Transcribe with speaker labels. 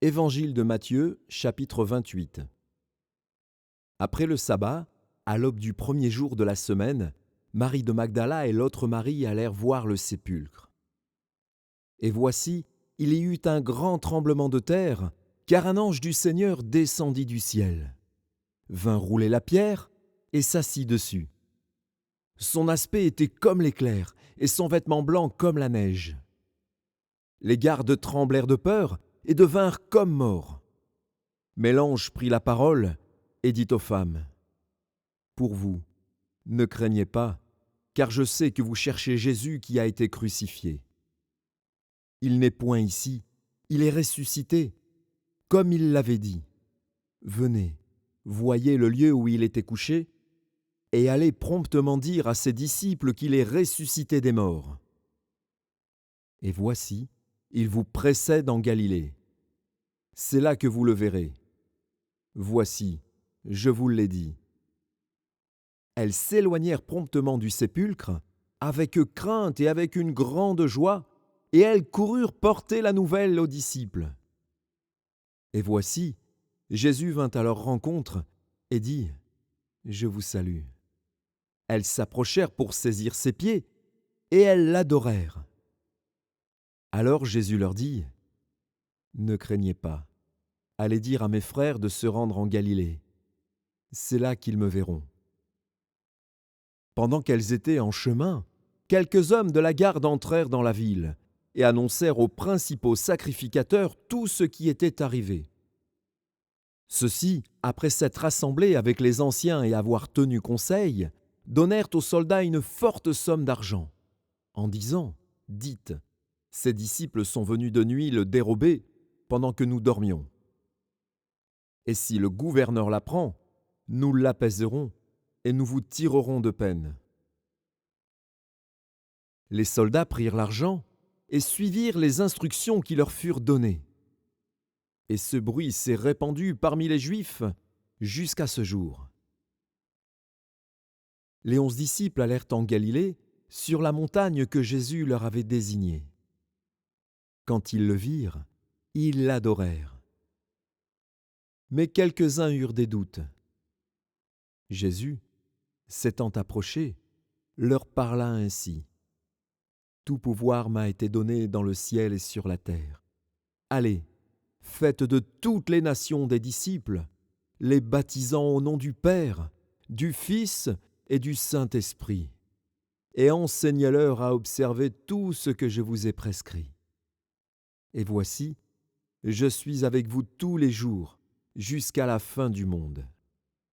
Speaker 1: Évangile de Matthieu, chapitre 28. Après le sabbat, à l'aube du premier jour de la semaine, Marie de Magdala et l'autre Marie allèrent voir le sépulcre. Et voici, il y eut un grand tremblement de terre, car un ange du Seigneur descendit du ciel, vint rouler la pierre et s'assit dessus. Son aspect était comme l'éclair, et son vêtement blanc comme la neige. Les gardes tremblèrent de peur et devinrent comme morts. Mais l'ange prit la parole et dit aux femmes : « Pour vous, ne craignez pas, car je sais que vous cherchez Jésus qui a été crucifié. Il n'est point ici, il est ressuscité, comme il l'avait dit. Venez, voyez le lieu où il était couché, et allez promptement dire à ses disciples qu'il est ressuscité des morts. Et voici, il vous précède en Galilée. C'est là que vous le verrez. Voici, je vous l'ai dit. » Elles s'éloignèrent promptement du sépulcre, avec crainte et avec une grande joie, et elles coururent porter la nouvelle aux disciples. Et voici, Jésus vint à leur rencontre et dit : « Je vous salue. » Elles s'approchèrent pour saisir ses pieds, et elles l'adorèrent. Alors Jésus leur dit : « Ne craignez pas. Allez dire à mes frères de se rendre en Galilée. C'est là qu'ils me verront. » Pendant qu'elles étaient en chemin, quelques hommes de la garde entrèrent dans la ville et annoncèrent aux principaux sacrificateurs tout ce qui était arrivé. Ceux-ci, après s'être rassemblés avec les anciens et avoir tenu conseil, donnèrent aux soldats une forte somme d'argent, en disant : « Dites, ces disciples sont venus de nuit le dérober pendant que nous dormions. Et si le gouverneur l'apprend, nous l'apaiserons et nous vous tirerons de peine. » Les soldats prirent l'argent et suivirent les instructions qui leur furent données. Et ce bruit s'est répandu parmi les Juifs jusqu'à ce jour. Les 11 disciples allèrent en Galilée, sur la montagne que Jésus leur avait désignée. Quand ils le virent, ils l'adorèrent. Mais quelques-uns eurent des doutes. Jésus, s'étant approché, leur parla ainsi : « Tout pouvoir m'a été donné dans le ciel et sur la terre. Allez, faites de toutes les nations des disciples, les baptisant au nom du Père, du Fils et du Saint-Esprit, et enseignez-leur à observer tout ce que je vous ai prescrit. Et voici, je suis avec vous tous les jours, jusqu'à la fin du monde. »